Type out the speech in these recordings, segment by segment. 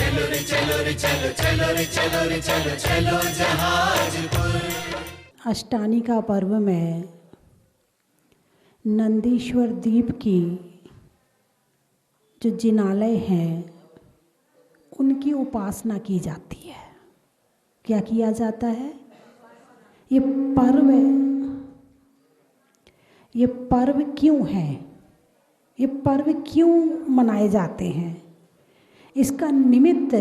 चलो रे चलो रे चलो चलो रे चलो रे चलो चलो जहाजपुर। अष्टानी का पर्व में नंदीश्वर द्वीप की जो जिनालय हैं उनकी उपासना की जाती है। क्या किया जाता है? ये पर्व क्यों है? ये पर्व क्यों मनाए जाते हैं? इसका निमित्त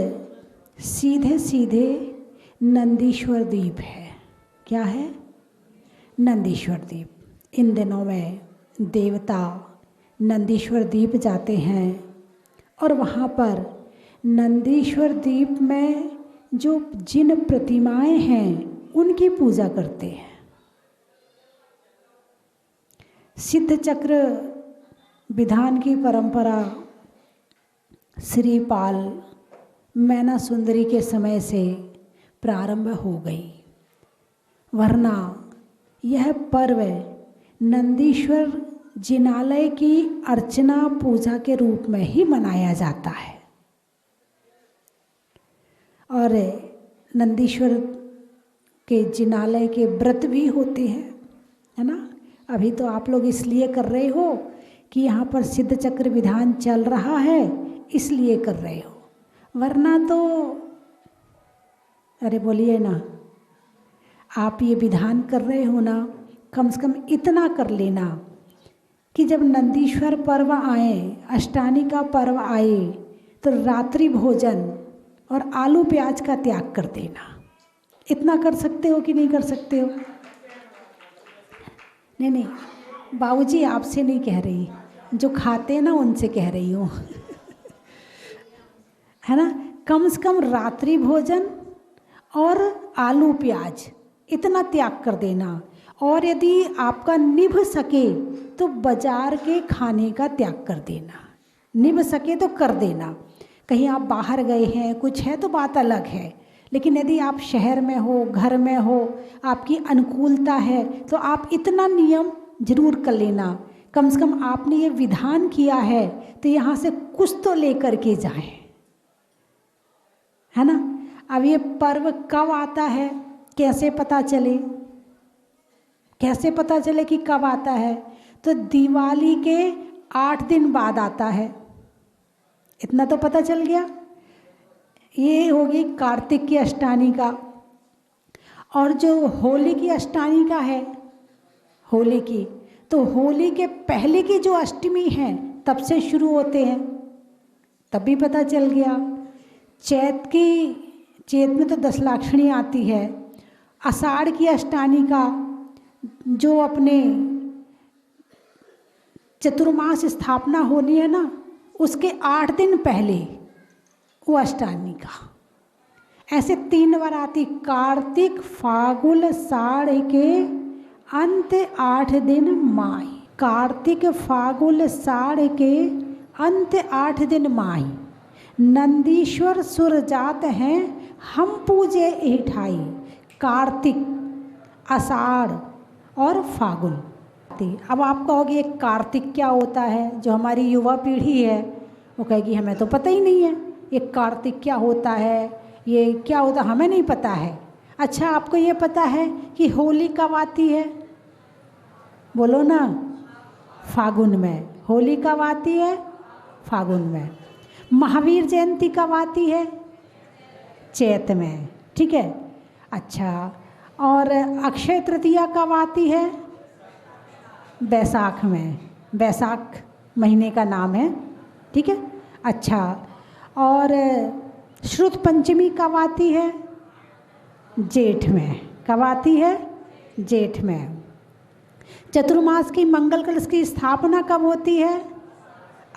सीधे सीधे नंदीश्वर द्वीप है। क्या है? नंदीश्वर द्वीप। इन दिनों में देवता नंदीश्वर द्वीप जाते हैं और वहाँ पर नंदीश्वर द्वीप में जो जिन प्रतिमाएं हैं उनकी पूजा करते हैं। सिद्ध चक्र विधान की परंपरा श्रीपाल मैना सुंदरी के समय से प्रारंभ हो गई, वरना यह पर्व नंदीश्वर जिनालय की अर्चना पूजा के रूप में ही मनाया जाता है। और नंदीश्वर के जिनालय के व्रत भी होते हैं, है ना। अभी तो आप लोग इसलिए कर रहे हो कि यहाँ पर सिद्ध चक्र विधान चल रहा है, इसलिए कर रहे हो, वरना तो अरे बोलिए ना, आप ये विधान कर रहे हो ना, कम से कम इतना कर लेना कि जब नंदीश्वर पर्व आए, अष्टानी का पर्व आए, तो रात्रि भोजन और आलू प्याज का त्याग कर देना। इतना कर सकते हो कि नहीं कर सकते हो? नहीं, बाबूजी आपसे नहीं कह रही, जो खाते हैं ना उनसे कह रही हूँ है ना। कम से कम रात्रि भोजन और आलू प्याज इतना त्याग कर देना। और यदि आपका निभ सके तो बाजार के खाने का त्याग कर देना। निभ सके तो कर देना। कहीं आप बाहर गए हैं, कुछ है तो बात अलग है, लेकिन यदि आप शहर में हो, घर में हो, आपकी अनुकूलता है, तो आप इतना नियम जरूर कर लेना। कम से कम आपने ये विधान किया है तो यहाँ से कुछ तो लेकर के जाएं, है ना। अब ये पर्व कब आता है, कैसे पता चले? कैसे पता चले कि कब आता है? तो दिवाली के 8 दिन बाद आता है। इतना तो पता चल गया। ये होगी कार्तिक की अष्टानी का। और जो होली की अष्टानी का है, होली की, तो होली के पहले की जो अष्टमी है तब से शुरू होते हैं, तब भी पता चल गया। चैत में तो दशलाक्षणी आती है। आषाढ़ की अष्टानी का जो अपने चतुर्मास स्थापना होनी है ना, उसके 8 दिन पहले वो अष्टानी का। ऐसे 3 बार आती। कार्तिक फागुन साढ़ के अंत 8 दिन माई। कार्तिक फागुन साढ़ के अंत 8 दिन माई। नंदीश्वर सुरजात हैं हम पूजे एठाई। कार्तिक, आषाढ़ और फागुन। अब आप कहोगे कार्तिक क्या होता है? जो हमारी युवा पीढ़ी है वो कहेगी हमें तो पता ही नहीं है ये कार्तिक क्या होता है, ये क्या होता, हमें नहीं पता है। अच्छा, आपको ये पता है कि होली कब आती है? बोलो ना। फागुन में। होली कब आती है? फागुन में। महावीर जयंती कब आती है? चैत में। ठीक है। अच्छा, और अक्षय तृतीया कब आती है? बैसाख में। बैसाख महीने का नाम है। ठीक है। अच्छा, और श्रुत पंचमी कब आती है? जेठ में। कब आती है? जेठ में। चतुर्मास की मंगल कलश की स्थापना कब होती है?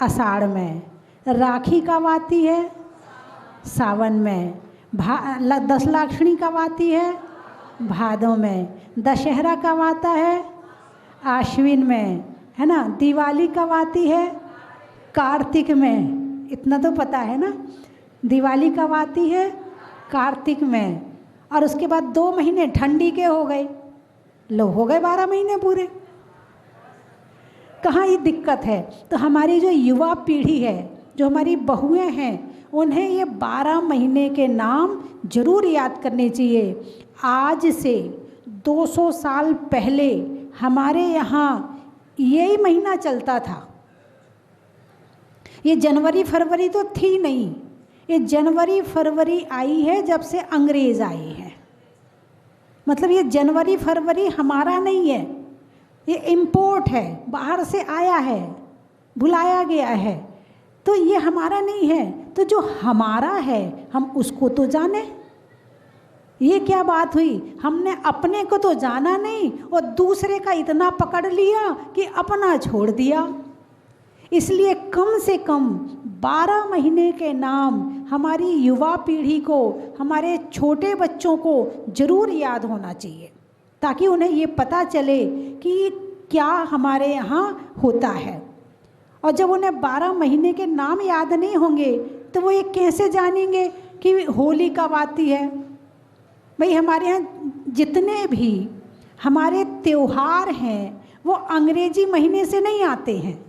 आषाढ़ में। राखी कब आती है? सावन में। दशलाक्षणी कब आती है? भादों में। दशहरा कब आता है? आश्विन में, है ना। दिवाली कब आती है? कार्तिक में। इतना तो पता है ना। दिवाली कब आती है? कार्तिक में। और उसके बाद 2 महीने ठंडी के हो गए। लो, हो गए 12 महीने पूरे। कहाँ ये दिक्कत है? तो हमारी जो युवा पीढ़ी है जो हमारी बहुएं हैं, उन्हें ये 12 महीने के नाम जरूर याद करने चाहिए। आज से 200 साल पहले हमारे यहाँ यही महीना चलता था। ये जनवरी फरवरी तो थी नहीं, ये जनवरी फरवरी आई है जब से अंग्रेज़ आए हैं। मतलब ये जनवरी फरवरी हमारा नहीं है, ये इम्पोर्ट है, बाहर से आया है, बुलाया गया है, तो ये हमारा नहीं है। तो जो हमारा है हम उसको तो जाने। ये क्या बात हुई, हमने अपने को तो जाना नहीं और दूसरे का इतना पकड़ लिया कि अपना छोड़ दिया। इसलिए कम से कम 12 महीने के नाम हमारी युवा पीढ़ी को, हमारे छोटे बच्चों को ज़रूर याद होना चाहिए, ताकि उन्हें ये पता चले कि क्या हमारे यहाँ होता है। और जब उन्हें 12 महीने के नाम याद नहीं होंगे तो वो ये कैसे जानेंगे कि होली कब आती है। भाई हमारे यहाँ जितने भी हमारे त्योहार हैं वो अंग्रेजी महीने से नहीं आते हैं।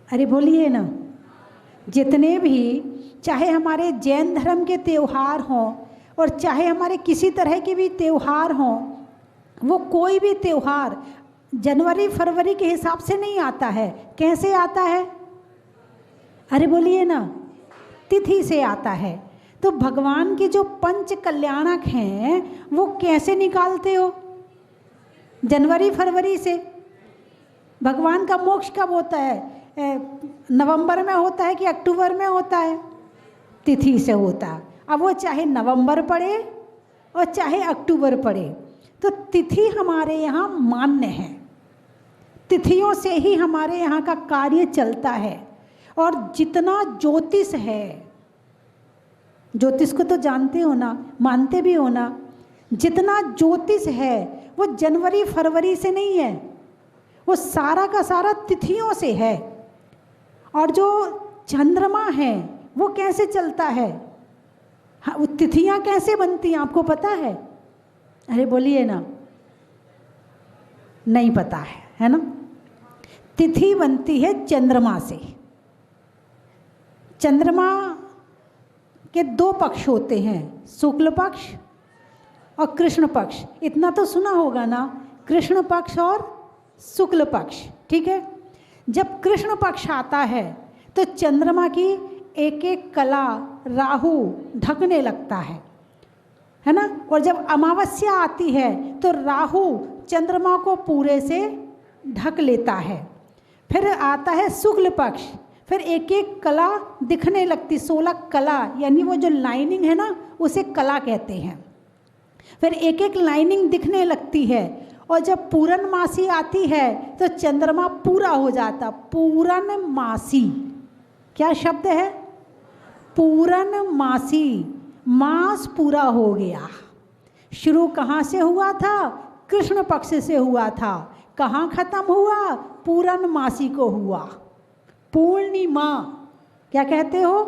अरे बोलिए ना, जितने भी, चाहे हमारे जैन धर्म के त्यौहार हों और चाहे हमारे किसी तरह के भी त्यौहार हों, वो कोई भी त्यौहार जनवरी फरवरी के हिसाब से नहीं आता है। कैसे आता है? अरे बोलिए ना, तिथि से आता है। तो भगवान के जो पंच कल्याणक हैं वो कैसे निकालते हो? जनवरी फरवरी से। भगवान का मोक्ष कब होता है? नवंबर में होता है कि अक्टूबर में होता है? तिथि से होता है। अब वो चाहे नवंबर पड़े और चाहे अक्टूबर पड़े, तो तिथि हमारे यहाँ मान्य है। तिथियों से ही हमारे यहाँ का कार्य चलता है। और जितना ज्योतिष है, ज्योतिष को तो जानते हो ना, मानते भी हो ना, जितना ज्योतिष है वो जनवरी फरवरी से नहीं है, वो सारा का सारा तिथियों से है। और जो चंद्रमा है वो कैसे चलता है? हाँ, वो तिथियां कैसे बनती हैं आपको पता है? अरे बोलिए ना, नहीं पता है ना? तिथि बनती है चंद्रमा से। चंद्रमा के 2 पक्ष होते हैं, शुक्ल पक्ष और कृष्ण पक्ष। इतना तो सुना होगा ना, कृष्ण पक्ष और शुक्ल पक्ष, ठीक है। जब कृष्ण पक्ष आता है तो चंद्रमा की एक एक कला राहु ढकने लगता है ना। और जब अमावस्या आती है तो राहु चंद्रमा को पूरे से ढक लेता है। फिर आता है शुक्ल पक्ष, फिर एक एक कला दिखने लगती, 16 कला, यानी वो जो लाइनिंग है ना उसे कला कहते हैं। फिर एक एक लाइनिंग दिखने लगती है। और जब पूर्णमासी आती है तो चंद्रमा पूरा हो जाता। पूर्णमासी क्या शब्द है? पूर्णमासी, मास पूरा हो गया। शुरू कहाँ से हुआ था? कृष्ण पक्ष से हुआ था। कहाँ खत्म हुआ? पूर्णमासी को हुआ। पूर्णिमा क्या कहते हो?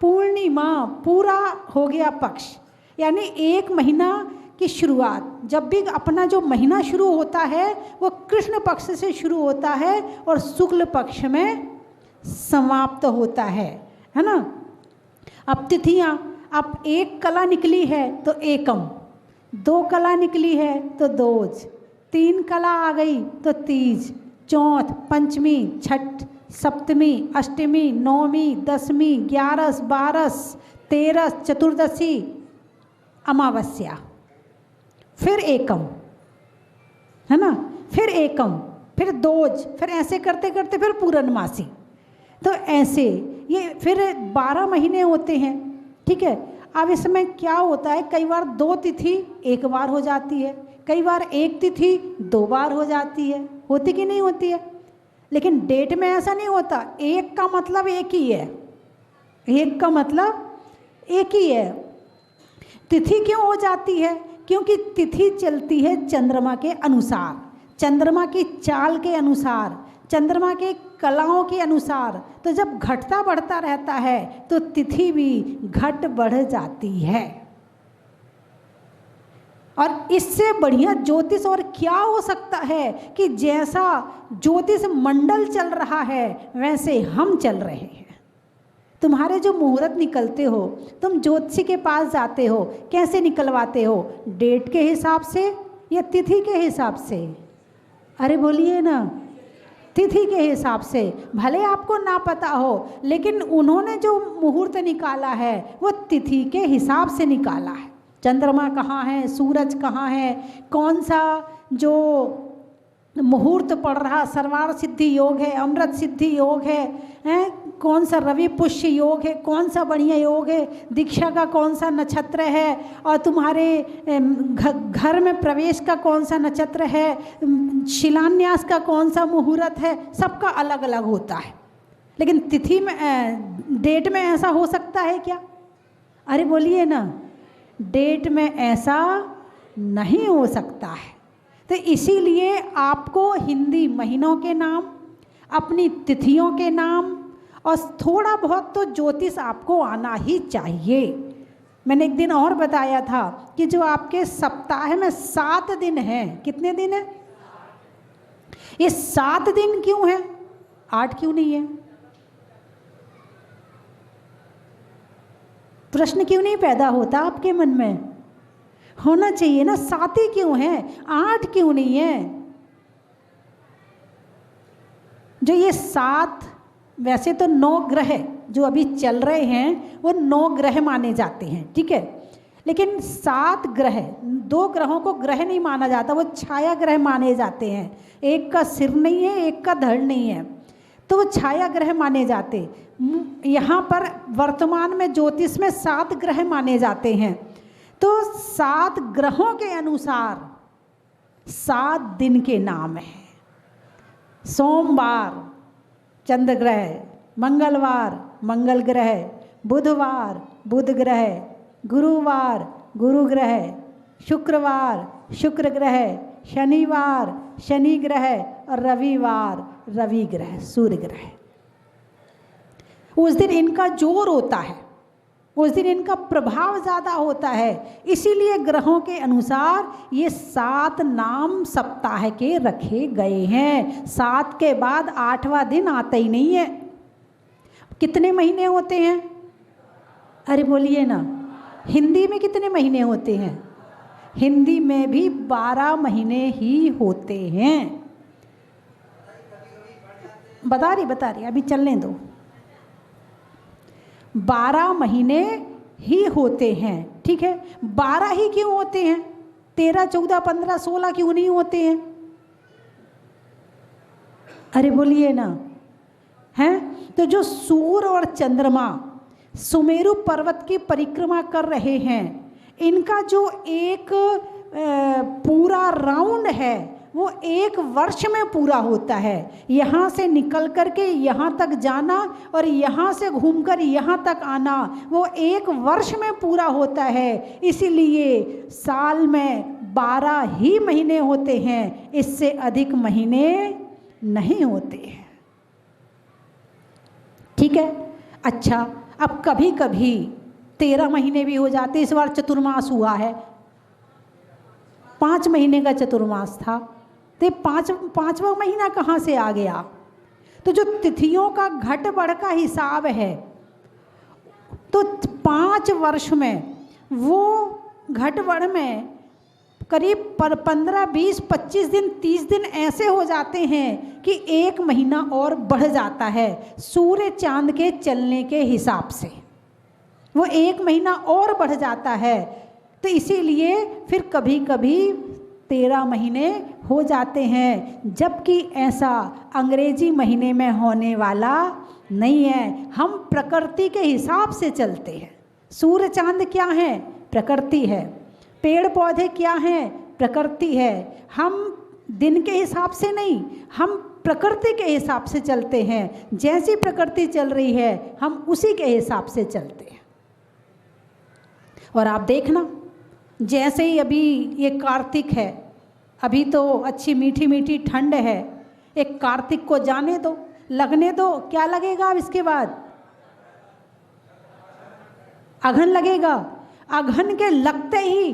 पूर्णिमा, पूरा हो गया पक्ष, यानी 1 महीना की शुरुआत। जब भी अपना जो महीना शुरू होता है वो कृष्ण पक्ष से शुरू होता है और शुक्ल पक्ष में समाप्त होता है ना। अब तिथियाँ, अब 1 कला निकली है तो एकम, 2 कला निकली है तो दोज, 3 कला आ गई तो तीज, चौथ, पंचमी, छठ, सप्तमी, अष्टमी, नौमी, दसवीं, 11, 12, 13, चतुर्दशी, अमावस्या, फिर एकम, है ना, फिर एकम, फिर दोज, फिर ऐसे करते करते फिर पूर्णमासी। तो ऐसे ये फिर 12 महीने होते हैं, ठीक है। अब इसमें क्या होता है, कई बार 2 तिथि 1 बार हो जाती है, कई बार 1 तिथि 2 बार हो जाती है, होती कि नहीं होती है। लेकिन डेट में ऐसा नहीं होता। 1 का मतलब 1 ही है, 1 का मतलब 1 ही है। तिथि क्यों हो जाती है? क्योंकि तिथि चलती है चंद्रमा के अनुसार, चंद्रमा की चाल के अनुसार, चंद्रमा के कलाओं के अनुसार। तो जब घटता बढ़ता रहता है तो तिथि भी घट बढ़ जाती है। और इससे बढ़िया ज्योतिष और क्या हो सकता है कि जैसा ज्योतिष मंडल चल रहा है वैसे हम चल रहे हैं। तुम्हारे जो मुहूर्त निकलते हो, तुम ज्योतिषी के पास जाते हो, कैसे निकलवाते हो? डेट के हिसाब से या तिथि के हिसाब से? अरे बोलिए ना, तिथि के हिसाब से। भले आपको ना पता हो, लेकिन उन्होंने जो मुहूर्त निकाला है वो तिथि के हिसाब से निकाला है। चंद्रमा कहाँ है, सूरज कहाँ है, कौन सा जो मुहूर्त पड़ रहा, सर्वार्थ सिद्धि योग है, अमृत सिद्धि योग है, कौन सा रवि पुष्य योग है, कौन सा बढ़िया योग है, दीक्षा का कौन सा नक्षत्र है, और तुम्हारे घर में प्रवेश का कौन सा नक्षत्र है, शिलान्यास का कौन सा मुहूर्त है, सबका अलग अलग होता है। लेकिन तिथि में, डेट में ऐसा हो सकता है क्या? अरे बोलिए ना, डेट में ऐसा नहीं हो सकता है। तो इसीलिए आपको हिंदी महीनों के नाम, अपनी तिथियों के नाम और थोड़ा बहुत तो ज्योतिष आपको आना ही चाहिए। मैंने एक दिन और बताया था कि जो आपके सप्ताह में 7 दिन हैं, कितने दिन हैं? ये 7 दिन क्यों हैं? 8 क्यों नहीं है? प्रश्न क्यों नहीं पैदा होता आपके मन में? होना चाहिए ना, 7 ही क्यों है, 8 क्यों नहीं है? जो ये 7, वैसे तो 9 ग्रह जो अभी चल रहे हैं वो 9 ग्रह माने जाते हैं, ठीक है। लेकिन 7 ग्रह, 2 ग्रहों को ग्रह नहीं माना जाता, वो छाया ग्रह माने जाते हैं। एक का सिर नहीं है, एक का धड़ नहीं है, तो वो छाया ग्रह माने जाते। यहाँ पर वर्तमान में ज्योतिष में 7 ग्रह माने जाते हैं। तो 7 ग्रहों के अनुसार 7 दिन के नाम हैं। सोमवार चंद्र ग्रह, मंगलवार मंगल ग्रह, बुधवार बुध ग्रह, गुरुवार गुरु ग्रह, शुक्रवार शुक्र ग्रह, शनिवार शनि ग्रह और रविवार रवि ग्रह, सूर्य ग्रह। उस दिन इनका जोर होता है, उस दिन इनका प्रभाव ज़्यादा होता है। इसीलिए ग्रहों के अनुसार ये 7 नाम सप्ताह के रखे गए हैं। 7 के बाद 8वां दिन आता ही नहीं है। कितने महीने होते हैं? अरे बोलिए ना, हिंदी में कितने महीने होते हैं? हिंदी में भी 12 महीने ही होते हैं। बता रही, अभी चलने दो। 12 महीने ही होते हैं, ठीक है। 12 ही क्यों होते हैं? 13, 14, 15, 16 क्यों नहीं होते हैं? अरे बोलिए ना, हैं? तो जो सूर्य और चंद्रमा सुमेरु पर्वत की परिक्रमा कर रहे हैं, इनका जो एक पूरा राउंड है वो 1 वर्ष में पूरा होता है। यहाँ से निकल कर के यहाँ तक जाना और यहाँ से घूमकर यहाँ तक आना, वो 1 वर्ष में पूरा होता है। इसीलिए साल में 12 ही महीने होते हैं, इससे अधिक महीने नहीं होते हैं, ठीक है। अच्छा, अब कभी कभी 13 महीने भी हो जाते। इस बार चतुर्मास हुआ है, 5 महीने का चतुर्मास था, तो 5वां महीना कहाँ से आ गया? तो जो तिथियों का घट बढ़ का हिसाब है, तो 5 वर्ष में वो घट बढ़ में करीब 15, 20, 25 दिन, 30 दिन ऐसे हो जाते हैं कि 1 महीना और बढ़ जाता है सूर्य चांद के चलने के हिसाब से। वो 1 महीना और बढ़ जाता है। तो इसीलिए फिर कभी कभी 13 महीने हो जाते हैं, जबकि ऐसा अंग्रेजी महीने में होने वाला नहीं है। हम प्रकृति के हिसाब से चलते हैं। सूर्य चांद क्या है? प्रकृति है। पेड़ पौधे क्या हैं? प्रकृति है। हम दिन के हिसाब से नहीं, हम प्रकृति के हिसाब से चलते हैं। जैसी प्रकृति चल रही है हम उसी के हिसाब से चलते हैं। और आप देखना, जैसे ही अभी ये कार्तिक है, अभी तो अच्छी मीठी मीठी ठंड है, एक कार्तिक को जाने दो, लगने दो, क्या लगेगा अब इसके बाद? अघन लगेगा। अघन के लगते ही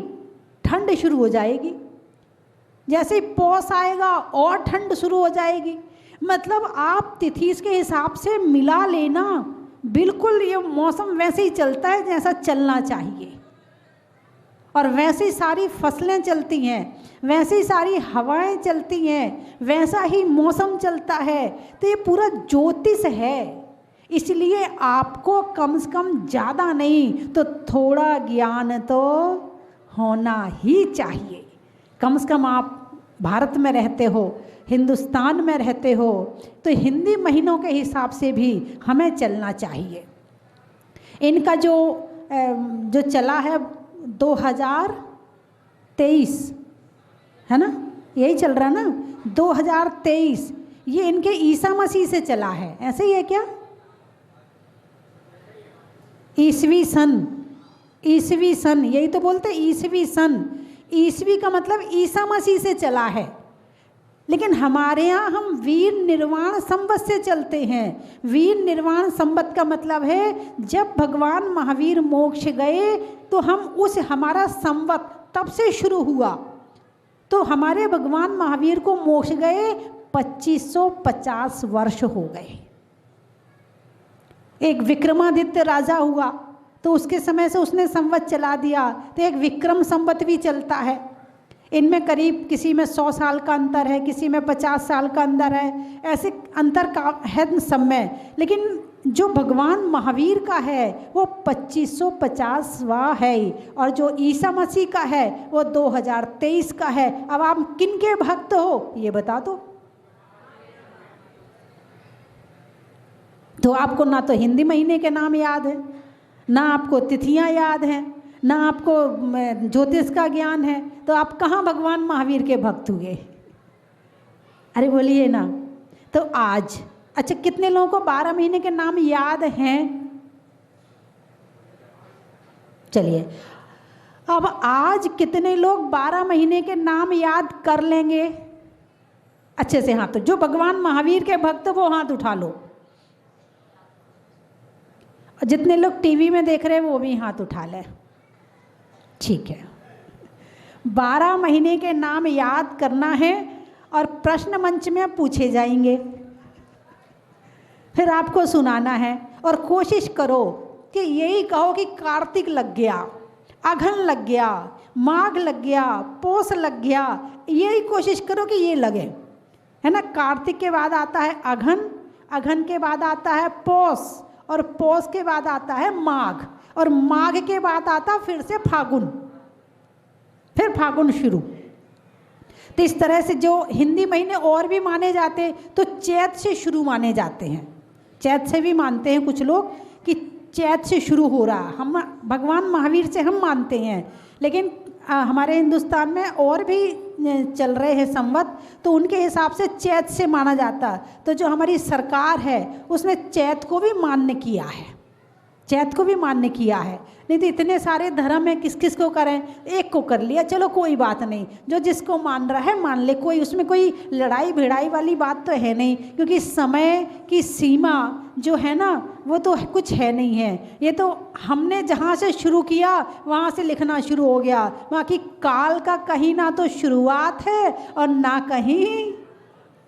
ठंड शुरू हो जाएगी। जैसे ही पौष आएगा और ठंड शुरू हो जाएगी। मतलब आप तिथि के हिसाब से मिला लेना, बिल्कुल ये मौसम वैसे ही चलता है जैसा चलना चाहिए, और वैसे ही सारी फसलें चलती हैं, वैसे ही सारी हवाएं चलती हैं, वैसा ही मौसम चलता है। तो ये पूरा ज्योतिष है। इसलिए आपको कम से कम ज़्यादा नहीं तो थोड़ा ज्ञान तो होना ही चाहिए। कम से कम आप भारत में रहते हो, हिंदुस्तान में रहते हो, तो हिंदी महीनों के हिसाब से भी हमें चलना चाहिए। इनका जो चला है 2023 है ना, यही चल रहा ना 2023, ये इनके ईसा मसीह से चला है, ऐसे ही है क्या? ईसवी सन यही तो बोलते ईसवी सन। ईसवी का मतलब ईसा मसीह से चला है, लेकिन हमारे यहाँ हम वीर निर्वाण संवत से चलते हैं। वीर निर्वाण संवत का मतलब है जब भगवान महावीर मोक्ष गए तो हम उस हमारा संवत तब से शुरू हुआ। तो हमारे भगवान महावीर को मोक्ष गए 2550 वर्ष हो गए। एक विक्रमादित्य राजा हुआ तो उसके समय से उसने संवत चला दिया, तो एक विक्रम संवत भी चलता है। इनमें करीब किसी में 100 साल का अंतर है, किसी में 50 साल का अंतर है, ऐसे अंतर का है सब में। लेकिन जो भगवान महावीर का है वो 2550वां है, और जो ईसा मसीह का है वो 2023 का है। अब आप किन के भक्त हो ये बता दो। तो आपको ना तो हिंदी महीने के नाम याद है, ना आपको तिथियां याद हैं, ना आपको ज्योतिष का ज्ञान है, तो आप कहाँ भगवान महावीर के भक्त हुए? अरे बोलिए ना। तो आज अच्छा कितने लोगों को 12 महीने के नाम याद हैं? चलिए अब आज कितने लोग 12 महीने के नाम याद कर लेंगे अच्छे से? हाथ तो जो भगवान महावीर के भक्त वो हाथ उठा लो। जितने लोग टीवी में देख रहे हैं वो भी हाथ उठा लें। ठीक है, 12 महीने के नाम याद करना है और प्रश्न मंच में पूछे जाएंगे, फिर आपको सुनाना है। और कोशिश करो कि यही कहो कि कार्तिक लग गया, अघन लग गया, माघ लग गया, पौष लग गया, यही कोशिश करो कि ये लगे, है ना। कार्तिक के बाद आता है अघन, अघन के बाद आता है पौष, और पौष के बाद आता है माघ, और माघ के बाद आता फिर से फागुन, फिर फागुन शुरू। तो इस तरह से जो हिंदी महीने और भी माने जाते तो चैत से शुरू माने जाते हैं। चैत से भी मानते हैं कुछ लोग कि चैत से शुरू हो रहा। हम भगवान महावीर से हम मानते हैं, लेकिन हमारे हिंदुस्तान में और भी चल रहे हैं संवत, तो उनके हिसाब से चैत से माना जाता। तो जो हमारी सरकार है उसने चैत को भी मान्य किया है, चैत को भी मान्य किया है। नहीं तो इतने सारे धर्म है, किस किस को करें? एक को कर लिया, चलो कोई बात नहीं, जो जिसको मान रहा है मान ले, कोई उसमें कोई लड़ाई भिड़ाई वाली बात तो है नहीं, क्योंकि समय की सीमा जो है ना वो तो कुछ है नहीं है। ये तो हमने जहाँ से शुरू किया वहाँ से लिखना शुरू हो गया। बाकी काल का कहीं ना तो शुरुआत है और ना कहीं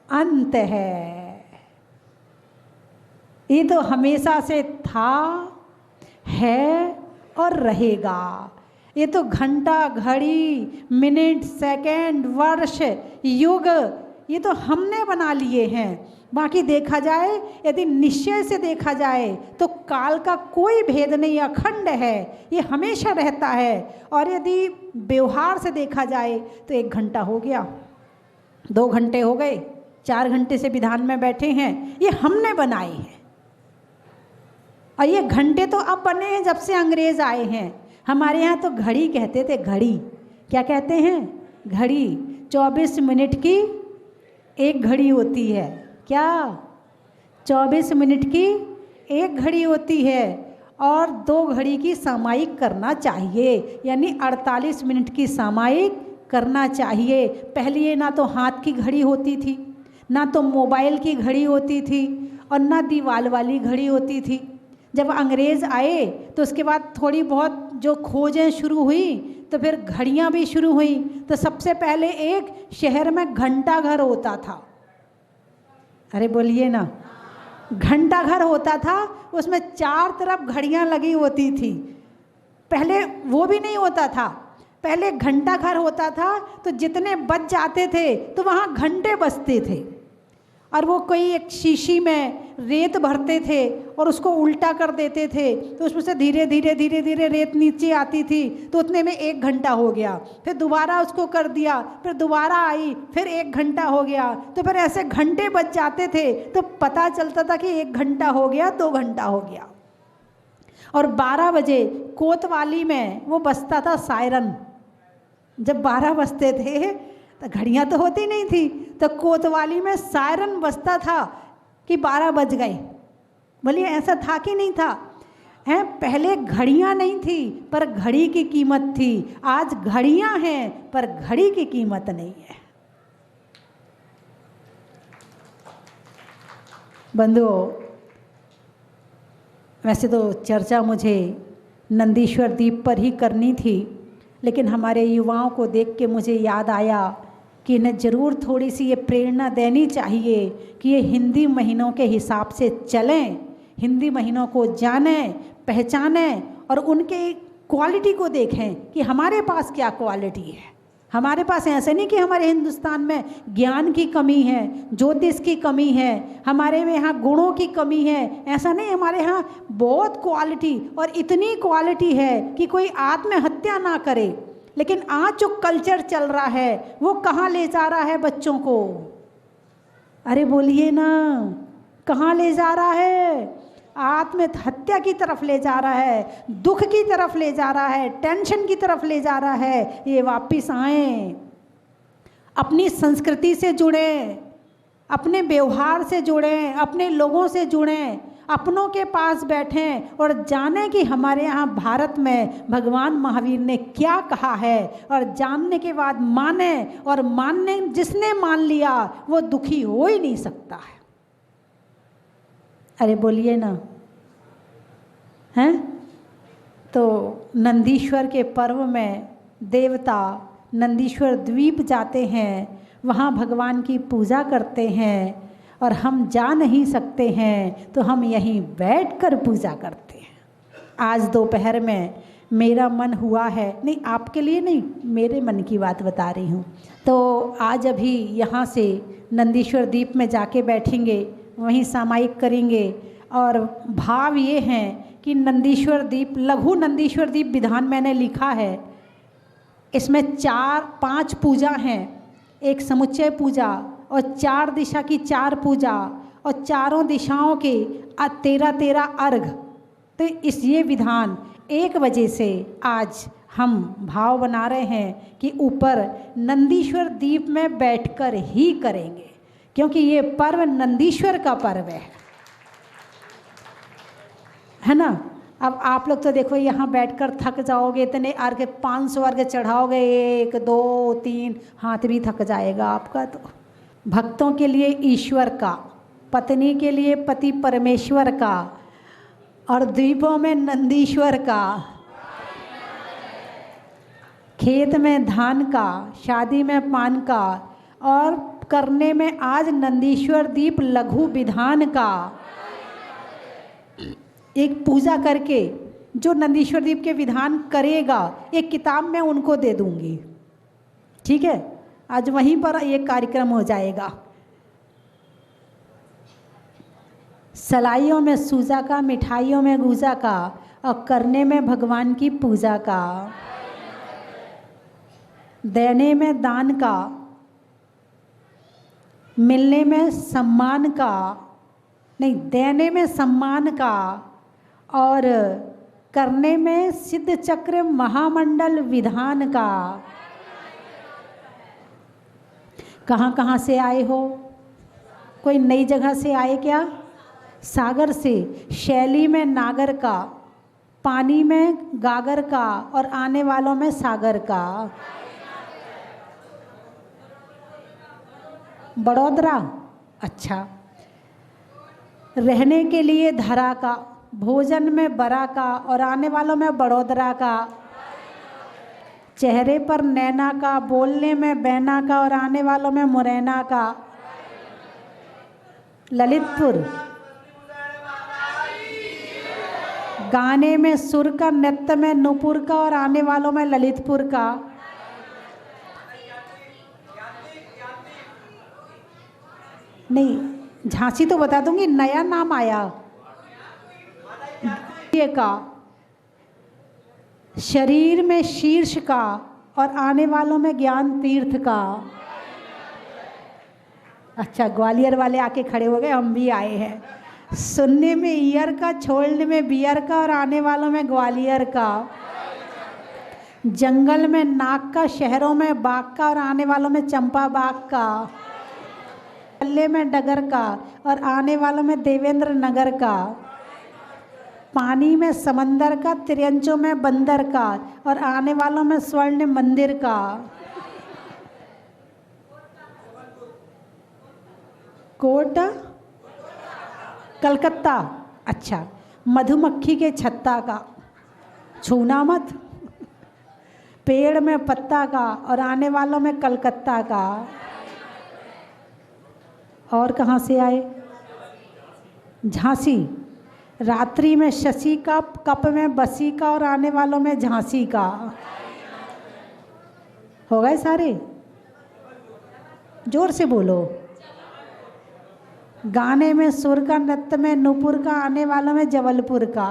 अंत है। ये तो हमेशा से था, है और रहेगा। ये तो घंटा, घड़ी, मिनट, सेकंड, वर्ष, युग ये तो हमने बना लिए हैं। बाकी देखा जाए, यदि निश्चय से देखा जाए तो काल का कोई भेद नहीं, अखंड है, ये हमेशा रहता है। और यदि व्यवहार से देखा जाए तो 1 घंटा हो गया, 2 घंटे हो गए, 4 घंटे से विधान में बैठे हैं, ये हमने बनाए हैं। और ये घंटे तो अब बने हैं जब से अंग्रेज आए हैं। हमारे यहाँ तो घड़ी कहते थे, घड़ी क्या कहते हैं? घड़ी। 24 मिनट की एक घड़ी होती है। क्या? 24 मिनट की एक घड़ी होती है, और 2 घड़ी की सामायिक करना चाहिए, यानी 48 मिनट की सामायिक करना चाहिए। पहले ये ना तो हाथ की घड़ी होती थी, ना तो मोबाइल की घड़ी होती थी, और ना दीवाल वाली घड़ी होती थी। जब अंग्रेज़ आए तो उसके बाद थोड़ी बहुत जो खोजें शुरू हुई तो फिर घड़ियाँ भी शुरू हुई। तो सबसे पहले एक शहर में घंटा घर होता था। अरे बोलिए ना, घंटा घर होता था, उसमें 4 तरफ घड़ियां लगी होती थी। पहले वो भी नहीं होता था, पहले घंटा घर होता था तो जितने बज जाते थे तो वहाँ घंटे बजते थे, और वो कोई एक शीशी में रेत भरते थे और उसको उल्टा कर देते थे, तो उसमें से धीरे धीरे धीरे धीरे रेत नीचे आती थी, तो उतने में 1 घंटा हो गया। फिर दोबारा उसको कर दिया, फिर दोबारा आई, फिर 1 घंटा हो गया। तो फिर ऐसे घंटे बज जाते थे, तो पता चलता था कि 1 घंटा हो गया, 2 घंटा हो गया। और 12 बजे कोतवाली में वो बजता था सायरन। जब 12 बजते थे तो घड़ियाँ तो होती नहीं थी, तो कोतवाली में सायरन बजता था कि 12 बज गए। बोलिए ऐसा था कि नहीं था? हैं, पहले घड़ियाँ नहीं थी पर घड़ी की कीमत थी। आज घड़ियाँ हैं पर घड़ी की कीमत नहीं है। बंधुओं, वैसे तो चर्चा मुझे नंदीश्वर द्वीप पर ही करनी थी, लेकिन हमारे युवाओं को देख के मुझे याद आया कि इन्हें ज़रूर थोड़ी सी ये प्रेरणा देनी चाहिए कि ये हिंदी महीनों के हिसाब से चलें, हिंदी महीनों को जानें, पहचानें और उनके क्वालिटी को देखें कि हमारे पास क्या क्वालिटी है। हमारे पास ऐसे नहीं कि हमारे हिंदुस्तान में ज्ञान की कमी है, ज्योतिष की कमी है, हमारे में यहाँ गुणों की कमी है, ऐसा नहीं। हमारे यहाँ बहुत क्वालिटी, और इतनी क्वालिटी है कि कोई आत्महत्या ना करे। लेकिन आज जो कल्चर चल रहा है वो कहाँ ले जा रहा है बच्चों को? अरे बोलिए ना, कहाँ ले जा रहा है? आत्महत्या की तरफ ले जा रहा है, दुख की तरफ ले जा रहा है, टेंशन की तरफ ले जा रहा है। ये वापस आएं, अपनी संस्कृति से जुड़ें, अपने व्यवहार से जुड़ें, अपने लोगों से जुड़ें, अपनों के पास बैठें और जानें कि हमारे यहाँ भारत में भगवान महावीर ने क्या कहा है, और जानने के बाद माने, और मानने जिसने मान लिया वो दुखी हो ही नहीं सकता है। अरे बोलिए ना, हैं? तो नंदीश्वर के पर्व में देवता नंदीश्वर द्वीप जाते हैं, वहाँ भगवान की पूजा करते हैं, और हम जा नहीं सकते हैं तो हम यहीं बैठकर पूजा करते हैं। आज दोपहर में मेरा मन हुआ है, नहीं आपके लिए नहीं, मेरे मन की बात बता रही हूँ। तो आज अभी यहाँ से नंदीश्वर द्वीप में जाके बैठेंगे, वहीं सामायिक करेंगे, और भाव ये हैं कि नंदीश्वर द्वीप, लघु नंदीश्वर द्वीप विधान मैंने लिखा है। इसमें 4-5 पूजा हैं, एक समुच्चय पूजा और 4 दिशा की 4 पूजा और चारों दिशाओं के 13-13 अर्घ। तो इस ये विधान 1 बजे से आज हम भाव बना रहे हैं कि ऊपर नंदीश्वर द्वीप में बैठकर ही करेंगे, क्योंकि ये पर्व नंदीश्वर का पर्व है ना। अब आप लोग तो देखो यहाँ बैठकर थक जाओगे, इतने अर्घ 500 अर्घ चढ़ाओगे, 1 2 3, हाथ भी थक जाएगा आपका। तो भक्तों के लिए ईश्वर का, पत्नी के लिए पति परमेश्वर का, और द्वीपों में नंदीश्वर का, खेत में धान का, शादी में पान का, और करने में आज नंदीश्वर द्वीप लघु विधान का। एक पूजा करके जो नंदीश्वर द्वीप के विधान करेगा, एक किताब मैं उनको दे दूंगी, ठीक है? आज वहीं पर एक कार्यक्रम हो जाएगा। सलाइयों में सूजा का, मिठाइयों में गूजा का, और करने में भगवान की पूजा का, देने में दान का, मिलने में सम्मान का, नहीं देने में सम्मान का, और करने में सिद्ध चक्र महामंडल विधान का। कहाँ कहाँ से आए हो? कोई नई जगह से आए क्या? सागर से। शैली में नागर का, पानी में गागर का, और आने वालों में सागर का। बड़ोदरा, अच्छा। रहने के लिए धरा का, भोजन में बरा का, और आने वालों में बड़ोदरा का। चेहरे पर नैना का, बोलने में बैना का, और आने वालों में मुरैना का। ललितपुर, गाने में सुर का, नृत्य में नूपुर का और आने वालों में ललितपुर का। नहीं, झांसी तो बता दूंगी, नया नाम आया ये का। शरीर में शीर्ष का और आने वालों में ज्ञान तीर्थ का। अच्छा, ग्वालियर वाले आके खड़े हो गए, हम भी आए हैं। सुनने में ईयर का, छोड़ने में बियर का और आने वालों में ग्वालियर का। जंगल में नाग का, शहरों में बाघ का और आने वालों में चंपा बाग का। पल्ले में डगर का और आने वालों में देवेंद्र नगर का। पानी में समंदर का, त्रियंचों में बंदर का और आने वालों में स्वर्ण मंदिर का। कोटा, कलकत्ता। अच्छा, मधुमक्खी के छत्ता का, छूना मत। पेड़ में पत्ता का और आने वालों में कलकत्ता का। और कहाँ से आए? झांसी। रात्रि में शशि का, कप में बसी का और आने वालों में झांसी का। हो गए सारे? जोर से बोलो। गाने में सुर का, नृत्य में नूपुर का, आने वालों में जबलपुर का।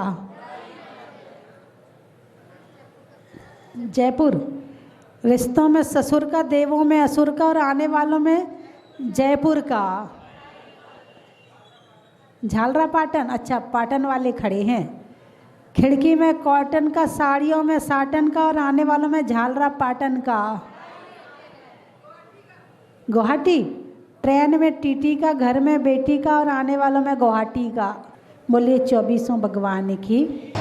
जयपुर। रिश्तों में ससुर का, देवों में असुर का और आने वालों में जयपुर का। झालरा पाटन। अच्छा, पाटन वाले खड़े हैं। खिड़की में कॉटन का, साड़ियों में साटन का और आने वालों में झालरा पाटन का। गुवाहाटी। ट्रेन में टीटी का, घर में बेटी का और आने वालों में गुवाहाटी का। बोलिए 24 भगवान की।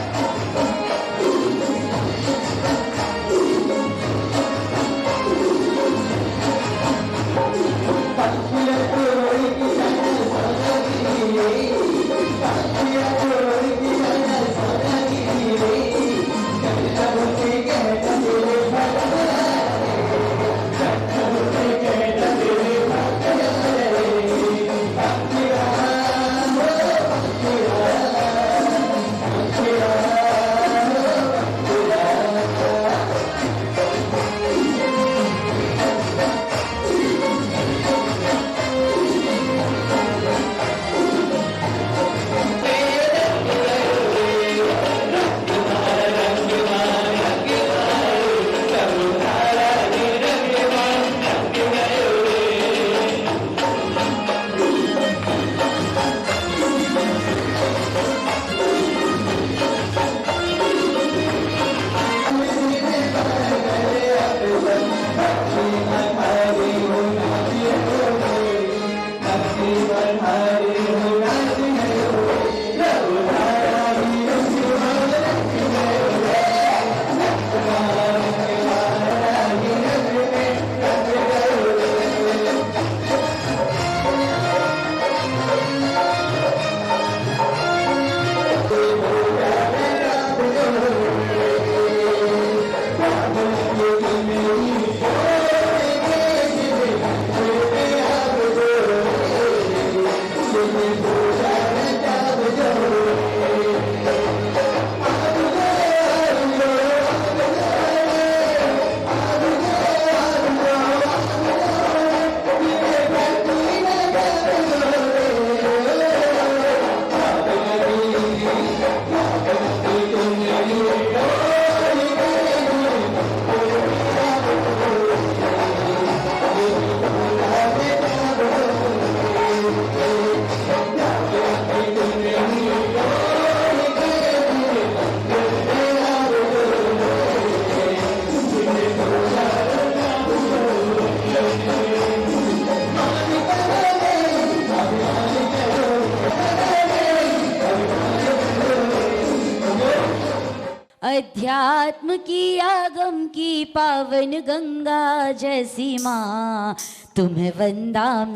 अध्यात्म की आगम की पावन गंगा जैसी माँ, तुम्हें वंदा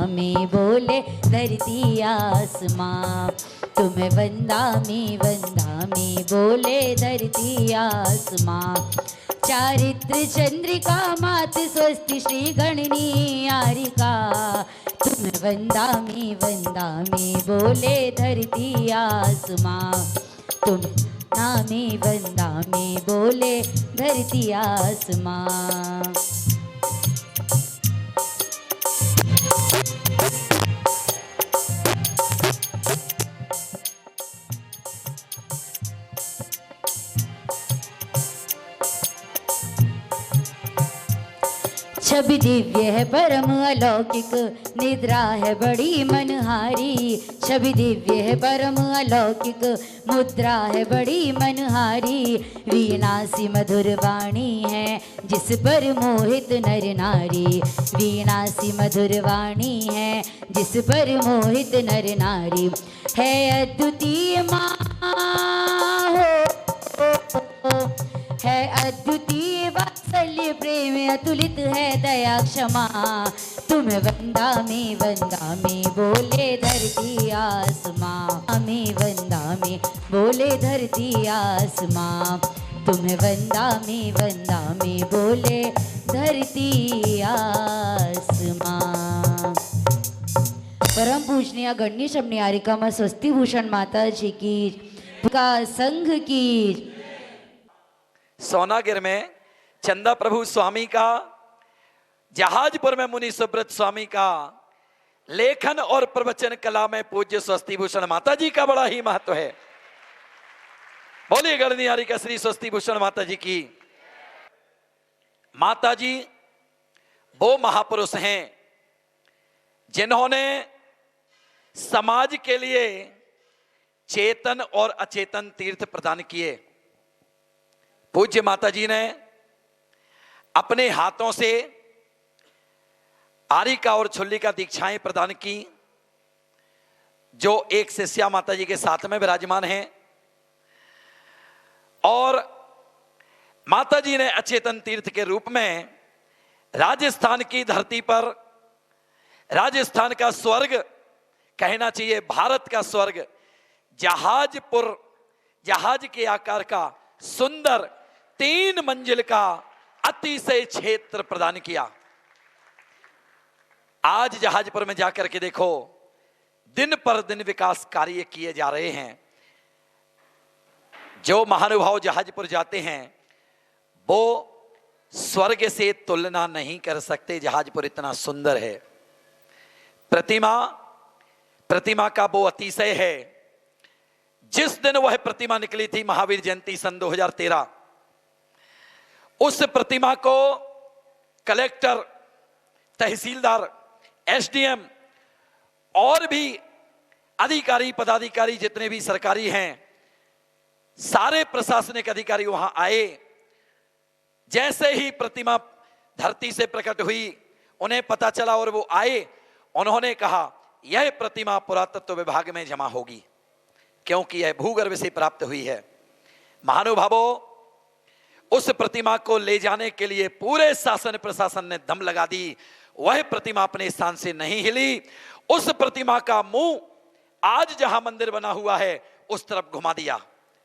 में बोले धरती आसमां। तुम्हें वंदा में बोले धरती आसमां। चारित्र चंद्रिका मात स्वस्ति श्री गणनी आरिका। तुम्हें वंदा में बोले धरती आसमां। तुम वंदा में बोले धरती आसमां। छवि दिव्य है परम अलौकिक, निद्रा है बड़ी मनहारी। छवि दिव्य है परम अलौकिक, मुद्रा है बड़ी मनहारी। वीणा सी मधुर वाणी है जिस पर मोहित नर नारी। वीणा सी मधुर वाणी है जिस पर मोहित नर नारी। है अद्वितीय माँ है अद्वितीय वात्सल्य प्रेम अतुलित है दया क्षमा। तुम्हें वंदा में बोले धरती आसमां। में वंदा में बोले धरती आसमां। तुम्हें वंदा में बोले धरती आसमां। परम पूजनीय गणनीय शमनी आरिका स्वस्ति भूषण माता जी की का संघ की। सोनागिर में चंदा प्रभु स्वामी का, जहाजपुर में मुनि सुब्रत स्वामी का, लेखन और प्रवचन कला में पूज्य स्वस्ति भूषण माता जी का बड़ा ही महत्व है। बोलिए गणनियारी का श्री स्वस्ति भूषण माता जी की। माता जी वो महापुरुष हैं जिन्होंने समाज के लिए चेतन और अचेतन तीर्थ प्रदान किए। पूज्य माता जी ने अपने हाथों से आरिका और छुल्ली का दीक्षाएं प्रदान की, जो एक शिष्या माता जी के साथ में विराजमान हैं। और माता जी ने अचेतन तीर्थ के रूप में राजस्थान की धरती पर, राजस्थान का स्वर्ग कहना चाहिए, भारत का स्वर्ग, जहाजपुर, जहाज के आकार का सुंदर 3 मंजिल का अतिशय क्षेत्र प्रदान किया। आज जहाजपुर में जाकर के देखो, दिन पर दिन विकास कार्य किए जा रहे हैं। जो महानुभाव जहाजपुर जाते हैं वो स्वर्ग से तुलना नहीं कर सकते। जहाजपुर इतना सुंदर है। प्रतिमा का वो अतिशय है। जिस दिन वह प्रतिमा निकली थी, महावीर जयंती सन 2013, उस प्रतिमा को कलेक्टर, तहसीलदार, एसडीएम और भी अधिकारी पदाधिकारी जितने भी सरकारी हैं, सारे प्रशासनिक अधिकारी वहां आए। जैसे ही प्रतिमा धरती से प्रकट हुई, उन्हें पता चला और वो आए। उन्होंने कहा यह प्रतिमा पुरातत्व विभाग में जमा होगी, क्योंकि यह भूगर्भ से प्राप्त हुई है। महानुभावों, उस प्रतिमा को ले जाने के लिए पूरे शासन प्रशासन ने दम लगा दी। वह प्रतिमा अपने स्थान से नहीं हिली। उस प्रतिमा का मुंह आज जहां मंदिर बना हुआ है उस तरफ घुमा दिया।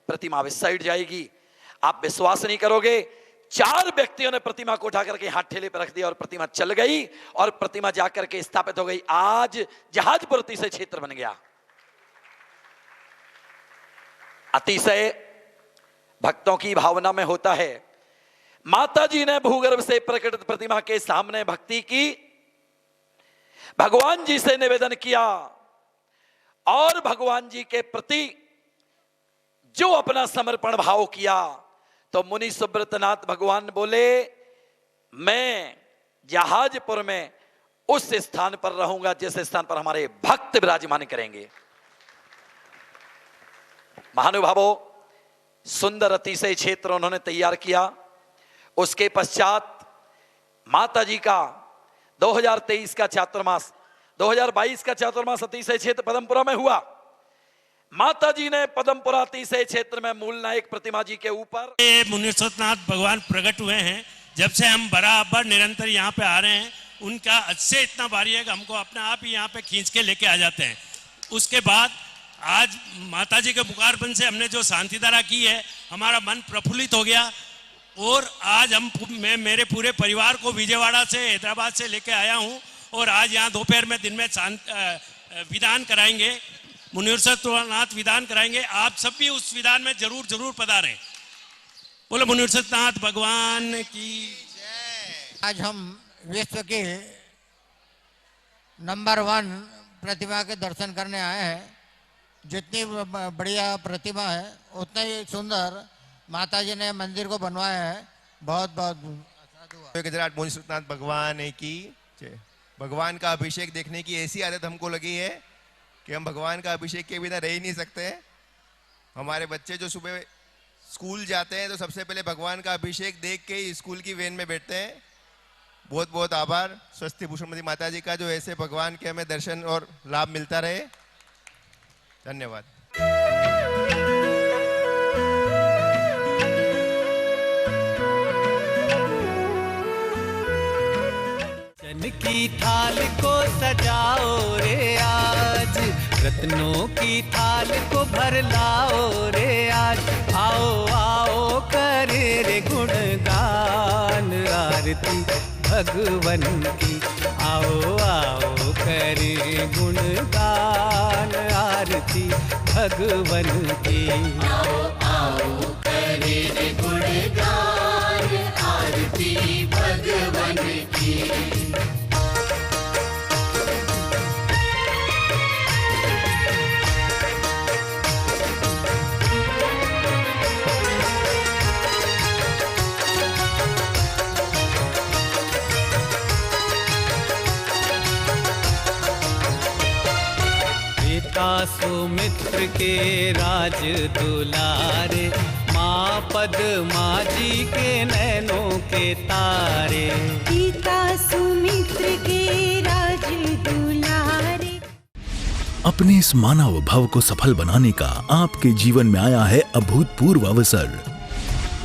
प्रतिमा इस साइड जाएगी। आप विश्वास नहीं करोगे, 4 व्यक्तियों ने प्रतिमा को उठा करके हाथ ठेले पर रख दिया और प्रतिमा चल गई और प्रतिमा जाकर के स्थापित हो गई। आज जहाजपुर अतिशय क्षेत्र बन गया। अतिशय भक्तों की भावना में होता है। माता जी ने भूगर्भ से प्रकट प्रतिमा के सामने भक्ति की, भगवान जी से निवेदन किया और भगवान जी के प्रति जो अपना समर्पण भाव किया, तो मुनि सुब्रतनाथ भगवान बोले, मैं जहाजपुर में उस स्थान पर रहूंगा जिस स्थान पर हमारे भक्त विराजमान करेंगे। महानुभावों, सुंदर अतिशय क्षेत्र उन्होंने तैयार किया। उसके पश्चात माता जी का 2023 का चातुर्मास, 2022 का चातुर्मास अतिशय क्षेत्र पदमपुरा में हुआ। माता जी ने पदमपुरा अतिशय क्षेत्र में मूल नायक प्रतिमा जी के ऊपर मुनि सुब्रतनाथ भगवान प्रकट हुए हैं। जब से हम बराबर निरंतर यहाँ पे आ रहे हैं, उनका अच्छे इतना भारी है कि हमको अपने आप ही यहाँ पे खींच के लेके आ जाते हैं। उसके बाद आज माता जी के पुकारपन से हमने जो शांति धारा की है, हमारा मन प्रफुल्लित हो गया। और आज मैं मेरे पूरे परिवार को विजयवाड़ा से, हैदराबाद से लेके आया हूँ और आज यहाँ दोपहर में दिन में विधान कराएंगे। मुनिवृषभनाथ विधान कराएंगे। आप सब भी उस विधान में जरूर जरूर पधारें। बोले मुनिवृषभनाथ भगवान की। आज हम विश्व की नंबर 1 प्रतिमा के दर्शन करने आए हैं। जितनी बढ़िया प्रतिमा है उतना ही सुंदर माताजी ने मंदिर को बनवाया है। बहुत बहुत गुजरात मुनिवृषभनाथ भगवान की जय। भगवान का अभिषेक देखने की ऐसी आदत हमको लगी है कि हम भगवान का अभिषेक के बिना रह ही नहीं सकते। हमारे बच्चे जो सुबह स्कूल जाते हैं तो सबसे पहले भगवान का अभिषेक देख के ही स्कूल की वैन में बैठते हैं। बहुत बहुत आभार स्वस्ति भूषणमती माता जी का, जो ऐसे भगवान के हमें दर्शन और लाभ मिलता रहे। धन्यवाद। चन की थाल को सजाओ रे आज, रत्नों की थाल को भर लाओ रे आज। आओ आओ करे रे गुणगान आरती भगवन की। आओ आओ करे गुणगान आरती भगवन की। आओ आओ करे रे गुणगान आरती भगवन की। सुमित्र के राज दुलारे, माँ पद्मा जी के नैनों के तारे। पिता सुमित्र के राज दुलारे। अपने इस मानव भव को सफल बनाने का आपके जीवन में आया है अभूतपूर्व अवसर।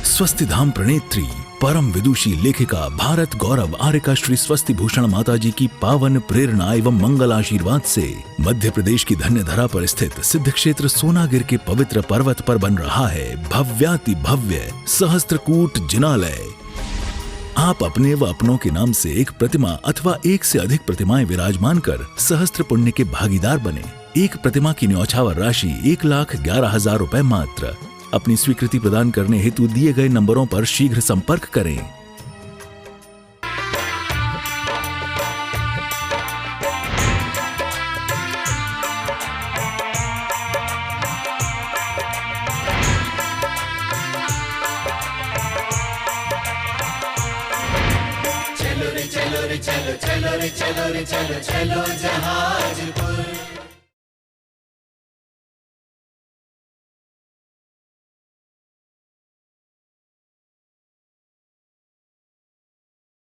स्वस्ति धाम प्रणेत्री परम विदुषी लेखिका भारत गौरव आर्यका श्री स्वस्ति भूषण माता जी की पावन प्रेरणा एवं मंगल आशीर्वाद से मध्य प्रदेश की धन्य धरा पर स्थित सिद्ध क्षेत्र सोनागिर के पवित्र पर्वत पर बन रहा है भव्याति भव्य सहस्त्रकूट जिनालय। आप अपने व अपनों के नाम से एक प्रतिमा अथवा एक से अधिक प्रतिमाएं विराजमान कर सहस्त्र पुण्य के भागीदार बने। एक प्रतिमा की न्यौछावर राशि 1,11,000 रुपए मात्र। अपनी स्वीकृति प्रदान करने हेतु दिए गए नंबरों पर शीघ्र संपर्क करें। चलो रे चलो रे चलो चलो रे चलो रे चलो चलो जहाजपुर।